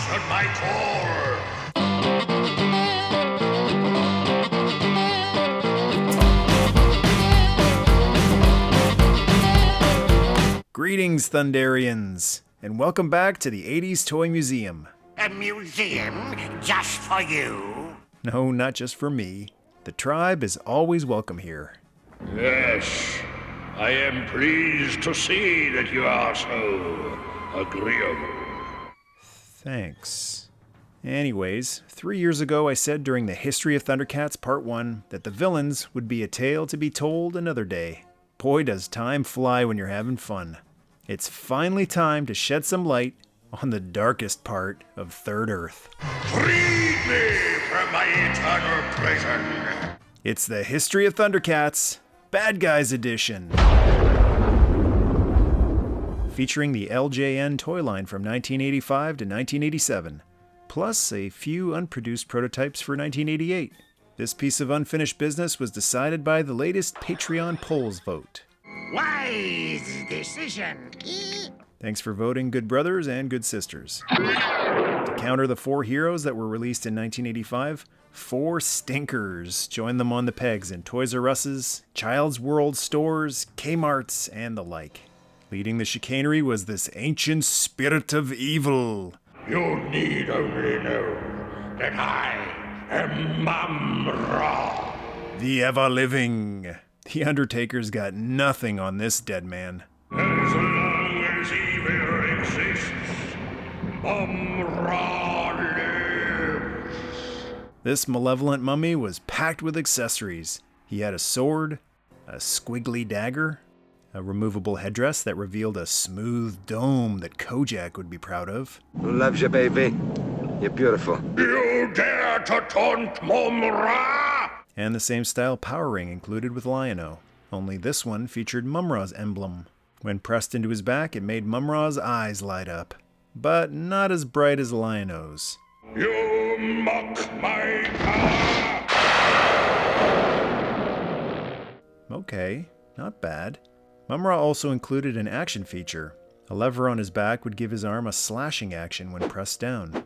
answered my call. Greetings, Thunderians, and welcome back to the 80s Toy Museum. A museum just for you? No, not just for me. The tribe is always welcome here. Yes, I am pleased to see that you are so agreeable. Thanks. Anyways, 3 years ago I said during the History of Thundercats Part 1 that the villains would be a tale to be told another day. Boy, does time fly when you're having fun. It's finally time to shed some light on the darkest part of Third Earth. Freed me from my eternal prison. It's the History of Thundercats, Bad Guys Edition. Featuring the LJN toy line from 1985 to 1987, plus a few unproduced prototypes for 1988. This piece of unfinished business was decided by the latest Patreon polls vote. Wise decision. Thanks for voting, good brothers and good sisters. To counter the 4 heroes that were released in 1985, 4 stinkers joined them on the pegs in Toys R Us's, Child's World stores, Kmart's, and the like. Leading the chicanery was this ancient spirit of evil. You need only know that I am mumm-ra. The ever-living. The Undertaker's got nothing on this dead man. As long as evil exists, mumm-ra lives. This malevolent mummy was packed with accessories. He had a sword, a squiggly dagger, a removable headdress that revealed a smooth dome that Kojak would be proud of. Loves you, baby. You're beautiful. You dare to taunt mumm-ra? And the same style power ring included with Lion-O, only this one featured Mumm-Ra's emblem. When pressed into his back, it made Mumm-Ra's eyes light up, but not as bright as Lion-O's. You mock my power! Okay, not bad. Mumm-Ra also included an action feature. A lever on his back would give his arm a slashing action when pressed down.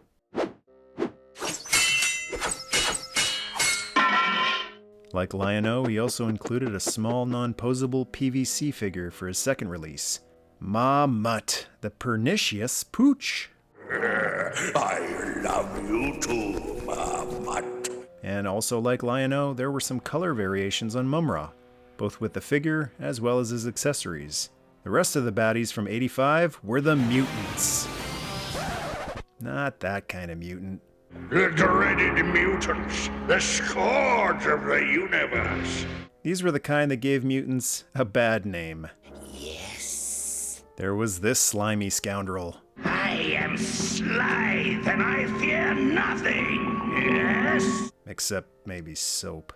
Like Lion-O, he also included a small non-posable PVC figure for his second release, Ma-Mutt, the Pernicious Pooch. I love you too, Ma-Mutt. And also like Lion-O, there were some color variations on Mumm-Ra, both with the figure as well as his accessories. The rest of the baddies from 85 were the mutants. Not that kind of mutant. The dreaded mutants, the scourge of the universe. These were the kind that gave mutants a bad name. Yes. There was this slimy scoundrel. I am Slithe and I fear nothing. Yes. Except maybe soap.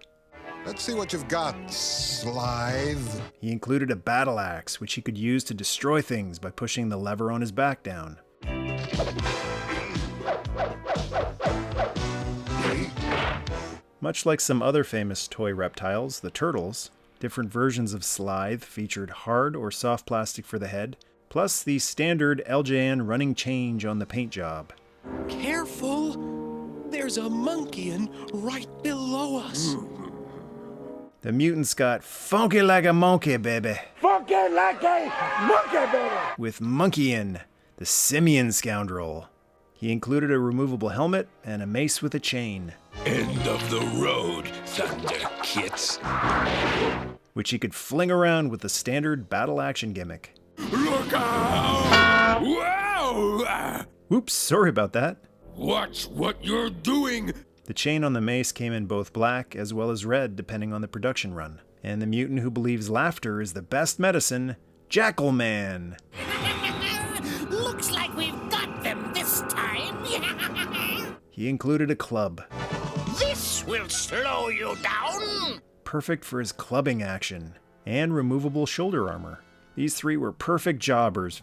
Let's see what you've got, Slithe. He included a battle axe, which he could use to destroy things by pushing the lever on his back down. Much like some other famous toy reptiles, the turtles, different versions of Slithe featured hard or soft plastic for the head, plus the standard LJN running change on the paint job. Careful! There's a monkey right below us. The mutants got funky like a monkey, baby. Funky like a monkey, baby. With Monkeyin, the simian scoundrel. He included a removable helmet and a mace with a chain. End of the road, Thundercats. Which he could fling around with the standard battle action gimmick. Look out! Wow! Oops, sorry about that. Watch what you're doing! The chain on the mace came in both black as well as red depending on the production run. And the mutant who believes laughter is the best medicine, Jackal Man. Looks like we've got them this time. He included a club. This will slow you down. Perfect for his clubbing action. And removable shoulder armor. These 3 were perfect jobbers.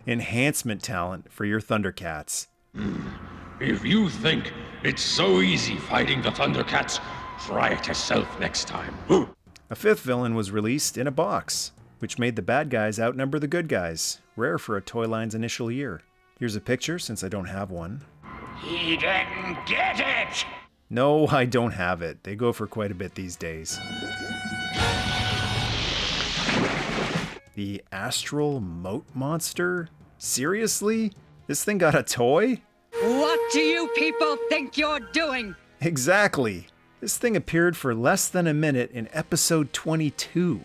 Enhancement talent for your Thundercats. If you think it's so easy fighting the Thundercats, try it yourself next time. A 5th villain was released in a box, which made the bad guys outnumber the good guys, rare for a toy line's initial year. Here's a picture since I don't have one. He didn't get it! No, I don't have it. They go for quite a bit these days. The Astral Moat Monster? Seriously? This thing got a toy? What do you people think you're doing? Exactly. This thing appeared for less than a minute in episode 22.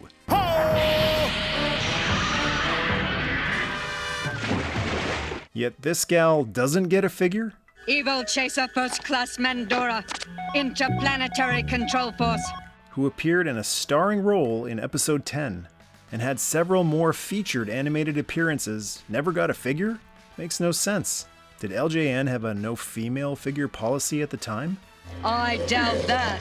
Yet this gal doesn't get a figure? Evil Chaser First Class Mandora, Interplanetary Control Force. Who appeared in a starring role in episode 10 and had several more featured animated appearances, never got a figure? Makes no sense. Did LJN have a no female figure policy at the time? I doubt that.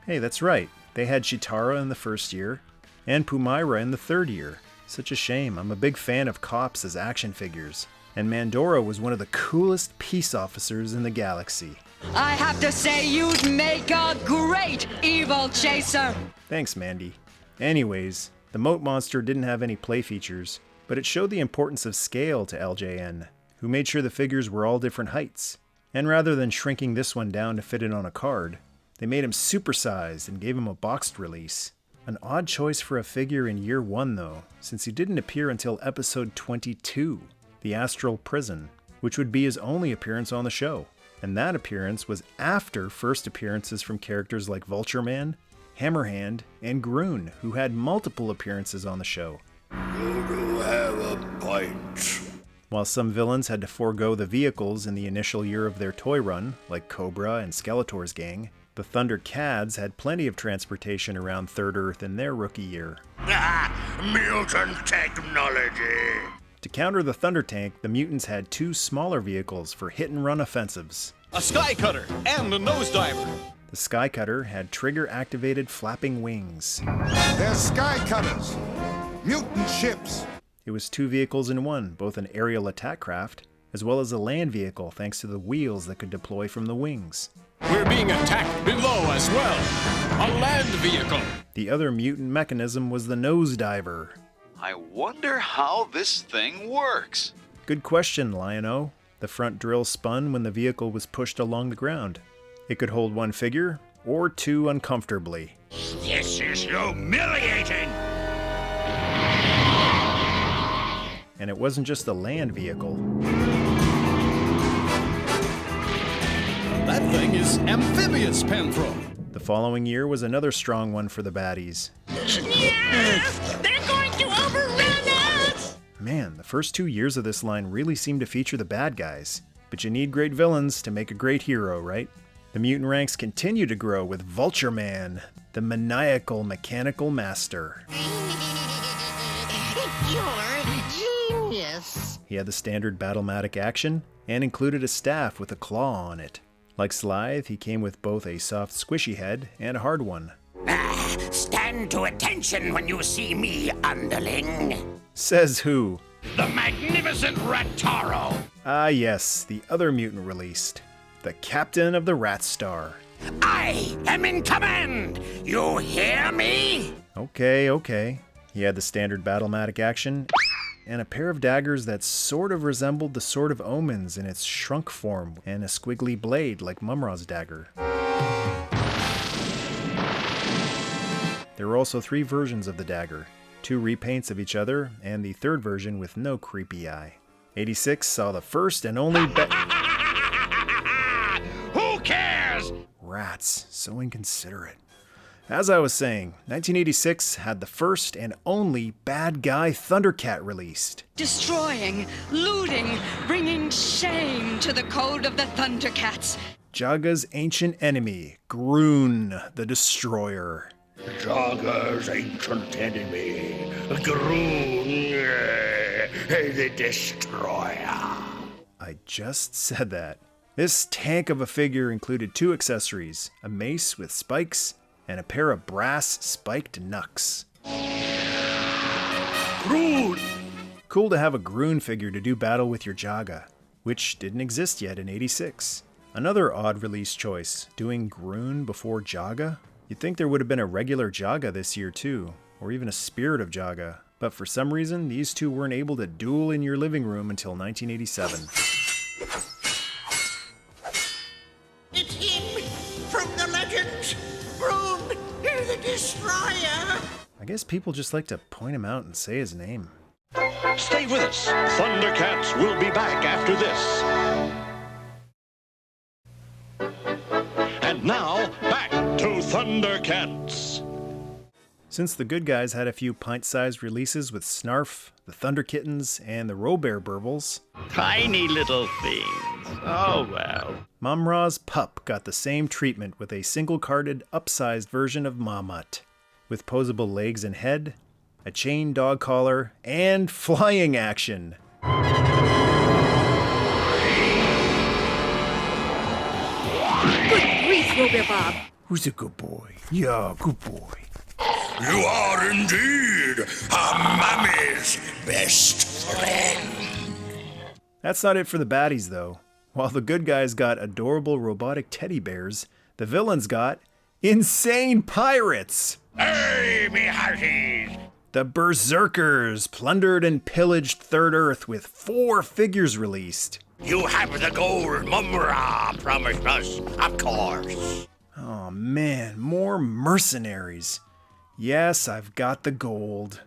Hey, that's right. They had Chitara in the first year and Pumaira in the third year. Such a shame. I'm a big fan of cops as action figures. And Mandora was one of the coolest peace officers in the galaxy. I have to say you'd make a great Evil Chaser. Thanks, Mandy. Anyways, the Moat Monster didn't have any play features, but it showed the importance of scale to LJN, who made sure the figures were all different heights. And rather than shrinking this one down to fit it on a card, they made him supersized and gave him a boxed release. An odd choice for a figure in year 1 though, since he didn't appear until episode 22. The Astral Prison, which would be his only appearance on the show. And that appearance was after first appearances from characters like Vulture Man, Hammerhand, and Groon, who had multiple appearances on the show. You do have a point. While some villains had to forego the vehicles in the initial year of their toy run, like Cobra and Skeletor's gang, the ThunderCADS had plenty of transportation around Third Earth in their rookie year. Mutant technology. To counter the Thunder Tank, the mutants had 2 smaller vehicles for hit-and-run offensives. A sky cutter and a nosediver. The Sky Cutter had trigger-activated flapping wings. They're sky cutters. Mutant ships. It was 2 vehicles in one, both an aerial attack craft, as well as a land vehicle thanks to the wheels that could deploy from the wings. We're being attacked below as well. A land vehicle. The other mutant mechanism was the nosediver. I wonder how this thing works. Good question, Lion-O. The front drill spun when the vehicle was pushed along the ground. It could hold 1 figure, or 2 uncomfortably. This is humiliating. And it wasn't just a land vehicle. That thing is amphibious, Panthro. The following year was another strong one for the baddies. Yes! They're going to overrun us! Man, the first 2 years of this line really seem to feature the bad guys. But you need great villains to make a great hero, right? The mutant ranks continue to grow with Vulture Man, the maniacal mechanical master. You're genius. He had the standard Battlematic action and included a staff with a claw on it. Like Slythe, he came with both a soft squishy head and a hard one. Stand to attention when you see me, underling. Says who? The magnificent Rataro. Ah yes, the other mutant released. The Captain of the Rat Star. I am in command. You hear me? Okay. He had the standard Battlematic action and a pair of daggers that sort of resembled the Sword of Omens in its shrunk form and a squiggly blade like Mumm-ra's dagger. There were also 3 versions of the dagger, 2 repaints of each other, and the third version with no creepy eye. 86 saw the first and only Who cares? Rats, so inconsiderate. As I was saying, 1986 had the first and only bad guy Thundercat released. Destroying, looting, bringing shame to the code of the Thundercats. Jaga's ancient enemy, Groon the Destroyer. Jaga's ancient enemy, Groon, the Destroyer. I just said that. This tank of a figure included 2 accessories, a mace with spikes, and a pair of brass spiked knucks. Groon! Cool to have a Groon figure to do battle with your Jaga, which didn't exist yet in 86. Another odd release choice, doing Groon before Jaga? You'd think there would have been a regular Jaga this year too, or even a Spirit of Jaga, But for some reason, these two weren't able to duel in your living room until 1987. It's him from the legends. Broom, the Destroyer. I guess people just like to point him out and say his name. Stay with us. ThunderCats will be back after this. And now, back to ThunderCats. Since the good guys had a few pint-sized releases with Snarf, the Thunder Kittens, and the Robear Burbles, Tiny little things. Oh, well. Mumm-ra's Pup got the same treatment with a single-carded, upsized version of Mammut, with posable legs and head, a chain dog collar, and flying action. Good grief, Robear Bob. Who's a good boy? Yeah, good boy. You are indeed a mummy's best friend. That's not it for the baddies, though. While the good guys got adorable robotic teddy bears, the villains got insane pirates! Hey, me hearties! The Berserkers plundered and pillaged Third Earth with 4 figures released. You have the gold mumm-ra promised us, of course. Oh man, more mercenaries. Yes, I've got the gold.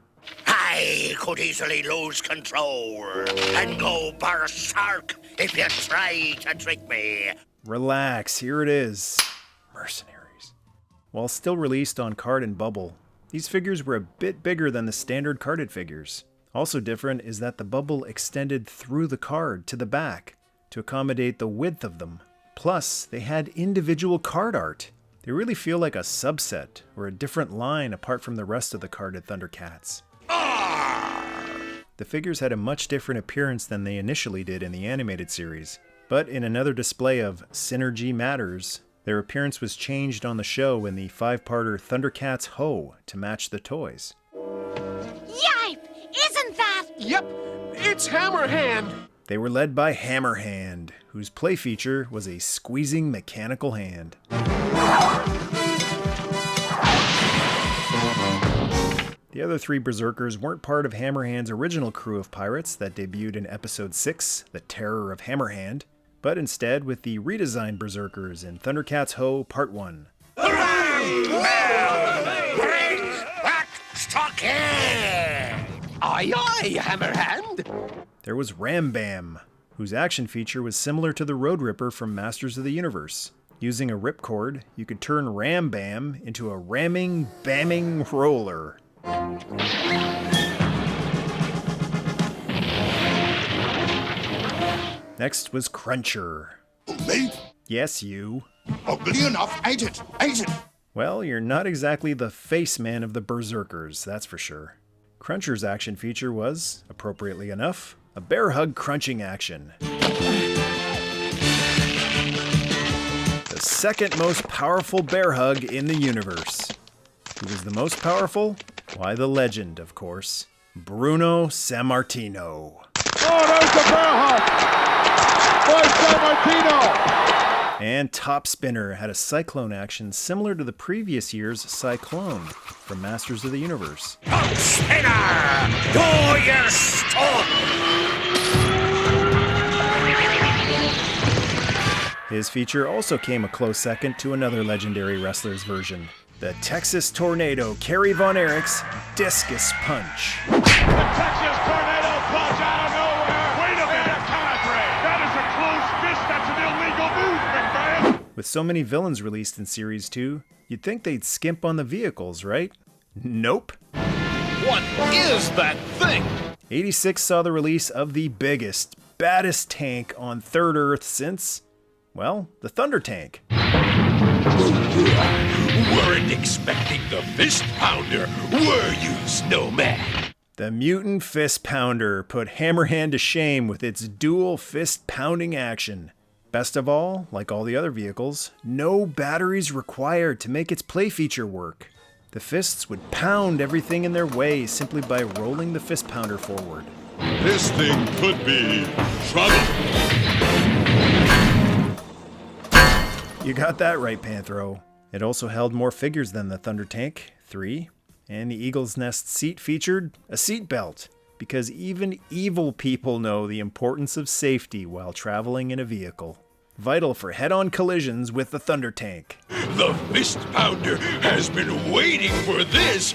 I could easily lose control and go berserk if you try to trick me. Relax, here it is. Mercenaries. While still released on card and bubble, these figures were a bit bigger than the standard carded figures. Also different is that the bubble extended through the card to the back to accommodate the width of them. Plus, they had individual card art. They really feel like a subset or a different line apart from the rest of the carded ThunderCats. The figures had a much different appearance than they initially did in the animated series, but in another display of Synergy Matters, their appearance was changed on the show in the 5-parter ThunderCats Ho to match the toys. Yipe! Isn't that? Yep, it's Hammerhand. They were led by Hammerhand, whose play feature was a squeezing mechanical hand. The other 3 Berserkers weren't part of Hammerhand's original crew of pirates that debuted in Episode 6, The Terror of Hammerhand, but instead with the redesigned Berserkers in ThunderCats Ho Part 1. Bring back Stockhead! Aye, aye, Hammerhand. There was Ram Bam, whose action feature was similar to the Road Ripper from Masters of the Universe. Using a ripcord, you could turn Ram Bam into a ramming, bamming roller. Next was Cruncher. Me? Yes, you. Ugly enough, ain't it? Ain't it? Well, you're not exactly the face man of the Berserkers, that's for sure. Cruncher's action feature was, appropriately enough, a bear hug crunching action. The second most powerful bear hug in the universe. Who was the most powerful? Why, the legend, of course. Bruno Sammartino. Oh, there's the bear hug! Boy, Sammartino! And Top Spinner had a cyclone action similar to the previous year's Cyclone from Masters of the Universe. Top Spinner! Do your stuff! His feature also came a close second to another legendary wrestler's version, the Texas Tornado Kerry Von Erich's Discus Punch. The Texas Tornado Punch out of nowhere! Wait a minute, Cadre! That is a closed fist, that's an illegal move, McMahon! With so many villains released in Series 2, you'd think they'd skimp on the vehicles, right? Nope. What is that thing? 86 saw the release of the biggest, baddest tank on Third Earth since, well, the Thunder Tank. Weren't expecting the Fist Pounder, were you, Snowman? The Mutant Fist Pounder put Hammerhand to shame with its dual fist pounding action. Best of all, like all the other vehicles, no batteries required to make its play feature work. The fists would pound everything in their way simply by rolling the fist pounder forward. This thing could be trouble. You got that right, Panthro. It also held more figures than the Thunder Tank, 3, And the Eagle's Nest seat featured a seat belt, because even evil people know the importance of safety while traveling in a vehicle. Vital for head-on collisions with the Thunder Tank. The fist pounder has been waiting for this.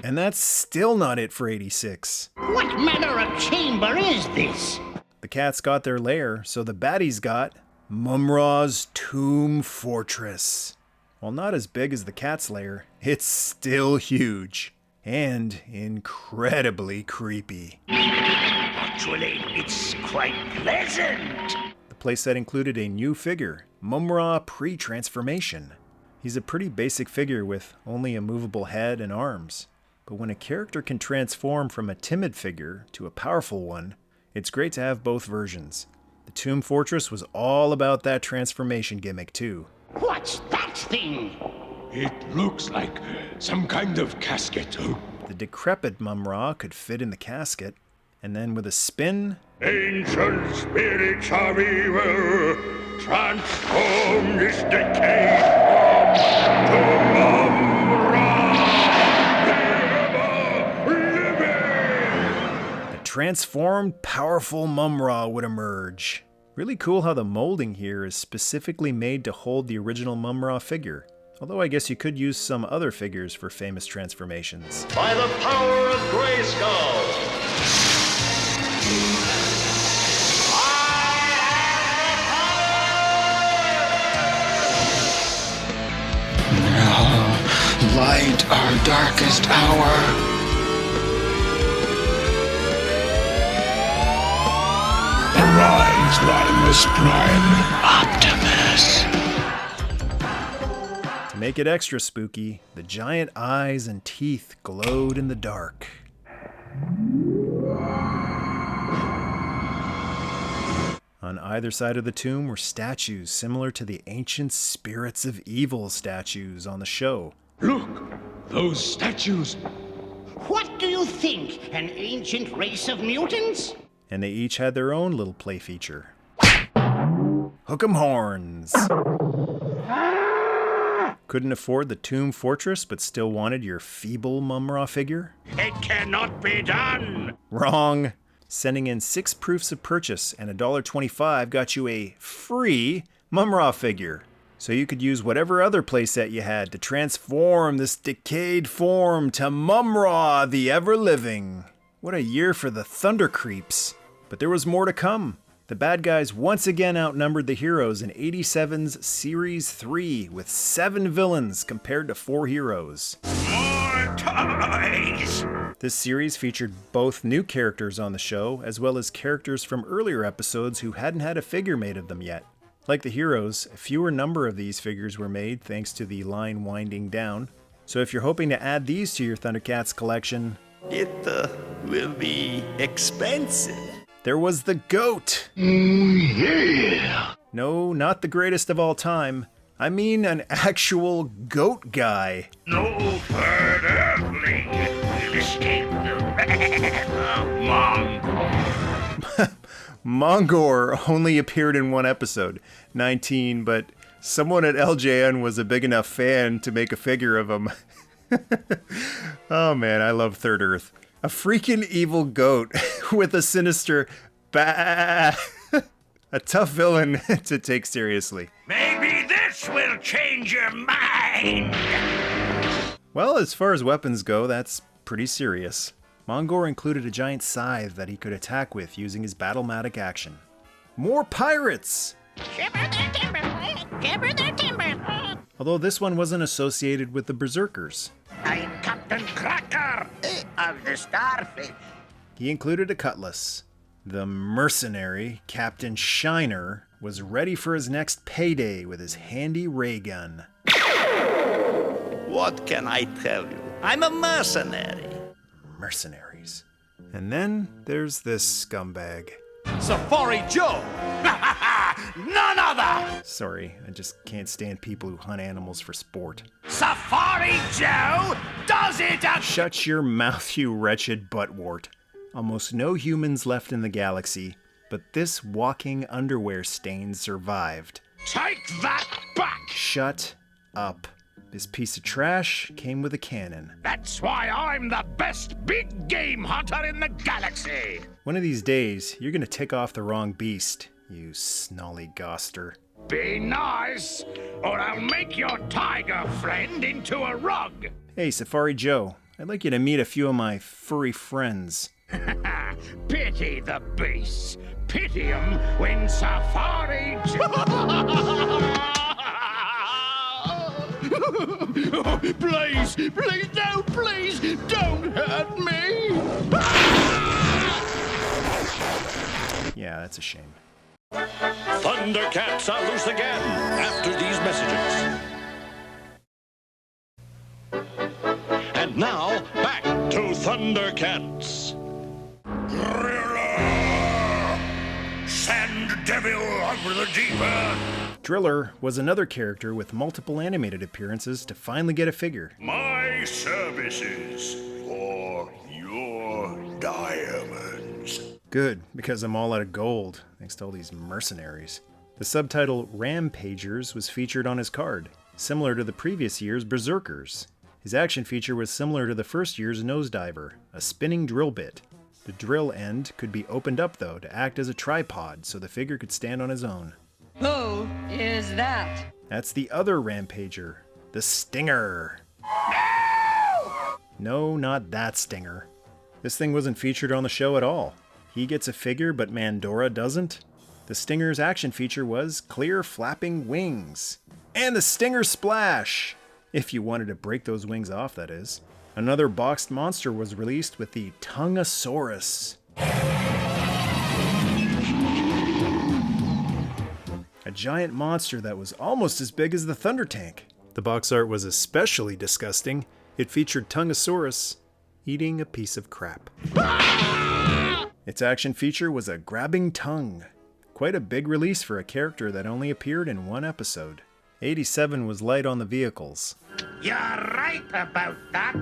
And that's still not it for 86. What manner of chamber is this? The cats got their lair, so the baddies got Mumm-ra's Tomb Fortress. While not as big as the cat's lair, it's still huge. And incredibly creepy. Actually, it's quite pleasant. The playset included a new figure, mumm-ra pre-transformation. He's a pretty basic figure with only a movable head and arms. But when a character can transform from a timid figure to a powerful one, it's great to have both versions. The Tomb Fortress was all about that transformation gimmick too. What's that thing? It looks like some kind of casket. The decrepit mumm-ra could fit in the casket, and then with a spin, Ancient spirits of evil, transform this decayed form to mumm-ra. a transformed, powerful mumm-ra would emerge. Really cool how the molding here is specifically made to hold the original mumm-ra figure. Although I guess you could use some other figures for famous transformations. By the power of Grayskull. Light our darkest hour. Arise, Rodimus Prime. Optimus. To make it extra spooky, the giant eyes and teeth glowed in the dark. On either side of the tomb were statues similar to the ancient spirits of evil statues on the show. Look, those statues. What do you think? An ancient race of mutants? And they each had their own little play feature. Hook 'em horns! Couldn't afford the Tomb Fortress but still wanted your feeble mumm-ra figure? It cannot be done. Wrong! Sending in 6 proofs of purchase and $1.25 got you a free mumm-ra figure. So you could use whatever other playset you had to transform this decayed form to mumm-ra the ever-living. What a year for the Thunder Creeps. But there was more to come. The bad guys once again outnumbered the heroes in 87's Series 3 with 7 villains compared to 4 heroes. More toys. This series featured both new characters on the show as well as characters from earlier episodes who hadn't had a figure made of them yet. Like the heroes, a fewer number of these figures were made thanks to the line winding down. So if you're hoping to add these to your Thundercats collection, it will be expensive. There was the goat! Yeah! No, not the greatest of all time. I mean an actual goat guy. No third earthling will escape the wrath of Mongor. Mongor only appeared in one episode, 19, but someone at LJN was a big enough fan to make a figure of him. Oh man, I love Third Earth. A freaking evil goat with a sinister bah. A tough villain to take seriously. Maybe this will change your mind. Well, as far as weapons go, that's pretty serious. Mongor included a giant scythe that he could attack with using his Battle-matic action. More pirates! Shiver their timbers! Shiver their timbers! Although this one wasn't associated with the Berserkers. I'm Captain Cracker of the Starfish. He included a cutlass. The mercenary, Captain Shiner, was ready for his next payday with his handy ray gun. What can I tell you? I'm a mercenary. Mercenaries. And then there's this scumbag. Safari Joe! None other! Sorry, I just can't stand people who hunt animals for sport. Safari Joe does it again! Shut your mouth, you wretched buttwort. Almost no humans left in the galaxy, but this walking underwear stain survived. Take that back! Shut up. This piece of trash came with a cannon. That's why I'm the best big game hunter in the galaxy. One of these days, you're gonna tick off the wrong beast, you snollygoster. Be nice, or I'll make your tiger friend into a rug. Hey, Safari Joe, I'd like you to meet a few of my furry friends. Pity the beasts. Pity 'em when Safari Please, please, no, please, don't hurt me. Yeah, that's a shame. Thundercats are loose again after these messages. And now, back to Thundercats. Sand devil under the deep earth. Driller was another character with multiple animated appearances to finally get a figure. My services for your diamonds. Good, because I'm all out of gold, thanks to all these mercenaries. The subtitle Rampagers was featured on his card, similar to the previous year's Berserkers. His action feature was similar to the first year's Nosediver, a spinning drill bit. The drill end could be opened up though to act as a tripod so the figure could stand on his own. Who is that? That's the other Rampager, the Stinger. No, not that Stinger. This thing wasn't featured on the show at all. He gets a figure, but Mandora doesn't. The Stinger's action feature was clear flapping wings. And the Stinger Splash! If you wanted to break those wings off, that is. Another boxed monster was released with the Tongosaurus. A giant monster that was almost as big as the Thunder Tank. The box art was especially disgusting. It featured Tongosaurus eating a piece of crap. Its action feature was a grabbing tongue. Quite a big release for a character that only appeared in one episode. 87 was light on the vehicles. You're right about that.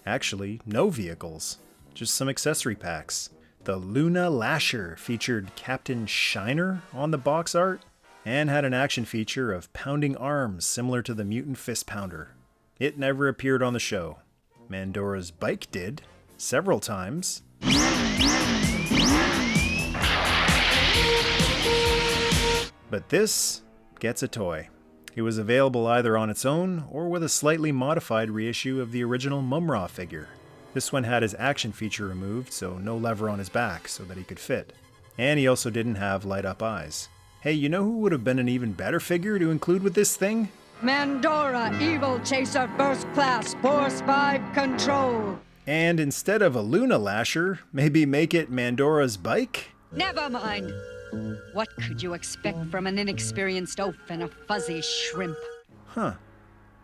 Actually, no vehicles, just some accessory packs. The Luna Lasher featured Captain Shiner on the box art and had an action feature of pounding arms similar to the Mutant Fist Pounder. It never appeared on the show. Mandora's bike did, several times. But this gets a toy. It was available either on its own or with a slightly modified reissue of the original mumm-ra figure. This one had his action feature removed, so no lever on his back so that he could fit. And he also didn't have light-up eyes. Hey, you know who would have been an even better figure to include with this thing? Mandora, Evil Chaser, First Class, Force 5 Control. And instead of a Luna Lasher, maybe make it Mandora's bike? Never mind. What could you expect from an inexperienced oaf and a fuzzy shrimp? Huh.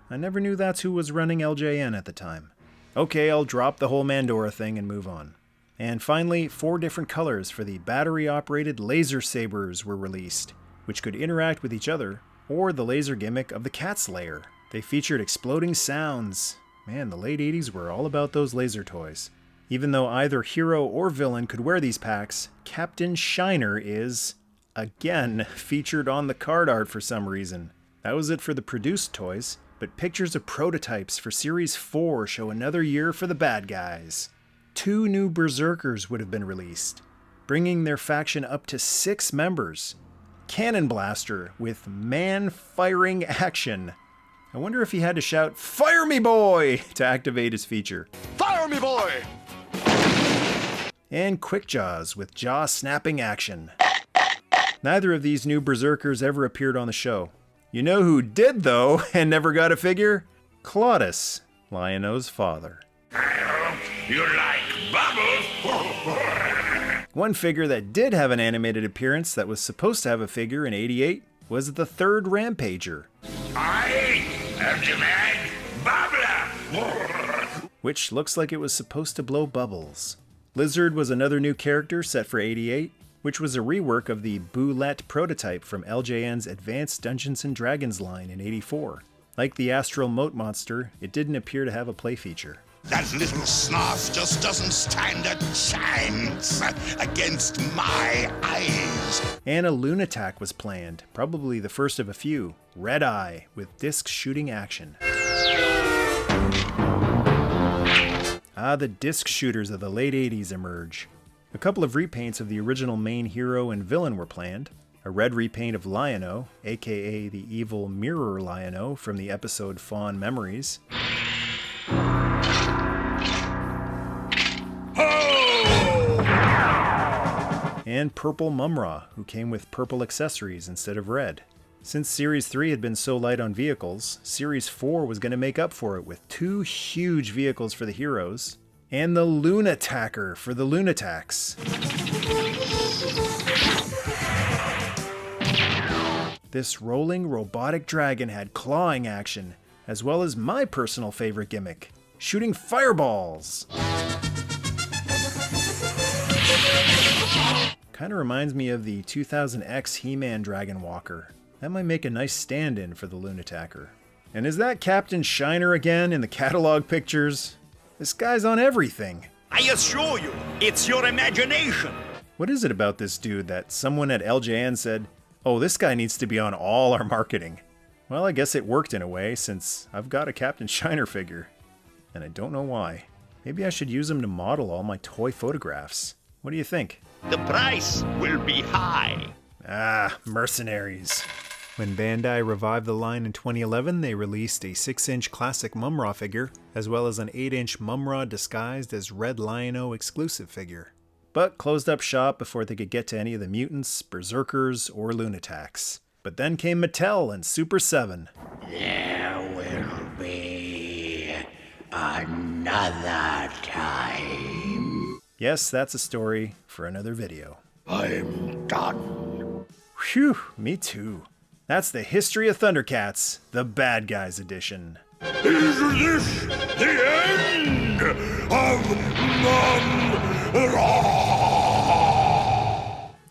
I never knew that's who was running LJN at the time. Okay, I'll drop the whole Mandora thing and move on. And finally, 4 different colors for the battery-operated laser sabers were released, which could interact with each other, or the laser gimmick of the Cat Slayer. They featured exploding sounds. Man, the late 80s were all about those laser toys. Even though either hero or villain could wear these packs, Captain Shiner is, again, featured on the card art for some reason. That was it for the produced toys, but pictures of prototypes for Series 4 show another year for the bad guys. 2 new Berserkers would have been released, bringing their faction up to 6 members. Cannon Blaster with man-firing action. I wonder if he had to shout, "Fire me, boy!" to activate his feature. Fire me, boy! And Quick Jaws with jaw-snapping action. Neither of these new Berserkers ever appeared on the show. You know who did, though, and never got a figure? Claudus, Lion-O's father. You like bubbles? One figure that did have an animated appearance that was supposed to have a figure in '88 was the third Rampager. I am the man, Bubbler! Which looks like it was supposed to blow bubbles. Lizard was another new character set for '88, which was a rework of the Boulette prototype from LJN's Advanced Dungeons & Dragons line in '84. Like the Astral Moat Monster, it didn't appear to have a play feature. That little snarf just doesn't stand a chance against my eyes. And a Lunatac was planned, probably the first of a few. Red Eye, with disc shooting action. The disc shooters of the late 80s emerge. A couple of repaints of the original main hero and villain were planned. A red repaint of Lion-O, aka the evil Mirror Lion-O from the episode Fond Memories. And purple mumm-ra, who came with purple accessories instead of red. Since Series 3 had been so light on vehicles, Series 4 was going to make up for it with 2 huge vehicles for the heroes, and the Lunatacker for the Lunatacs. This rolling robotic dragon had clawing action, as well as my personal favorite gimmick, shooting fireballs! Kinda reminds me of the 2000X He-Man Dragon Walker. That might make a nice stand-in for the Lunatacker. And is that Captain Shiner again in the catalog pictures? This guy's on everything. I assure you, it's your imagination. What is it about this dude that someone at LJN said, oh, this guy needs to be on all our marketing? Well, I guess it worked in a way, since I've got a Captain Shiner figure. And I don't know why. Maybe I should use him to model all my toy photographs. What do you think? The price will be high. Mercenaries. When Bandai revived the line in 2011, they released a 6-inch classic mumm-ra figure, as well as an 8-inch mumm-ra disguised as Red Lion-O exclusive figure. But closed up shop before they could get to any of the mutants, berserkers, or lunatacs. But then came Mattel and Super 7. There will be another time. Yes, that's a story for another video. I'm done. Phew, me too. That's the history of Thundercats, the Bad Guys edition. Is this the end of mumm-ra?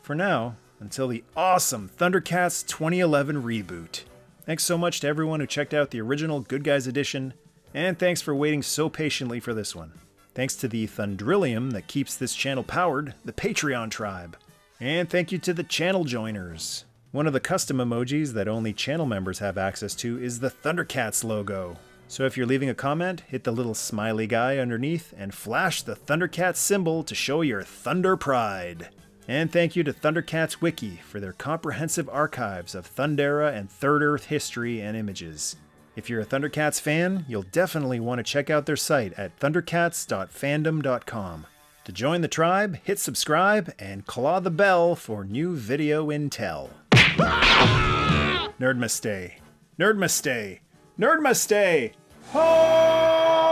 For now, until the awesome Thundercats 2011 reboot. Thanks so much to everyone who checked out the original Good Guys edition, and thanks for waiting so patiently for this one. Thanks to the Thundrillium that keeps this channel powered, the Patreon tribe. And thank you to the channel joiners. One of the custom emojis that only channel members have access to is the Thundercats logo. So if you're leaving a comment, hit the little smiley guy underneath and flash the Thundercats symbol to show your Thunder pride. And thank you to ThunderCats Wiki for their comprehensive archives of Thundera and Third Earth history and images. If you're a Thundercats fan, you'll definitely want to check out their site at thundercats.fandom.com. To join the tribe, hit subscribe and claw the bell for new video intel. Nerdmaste. Nerdmaste. Nerdmaste! Ho!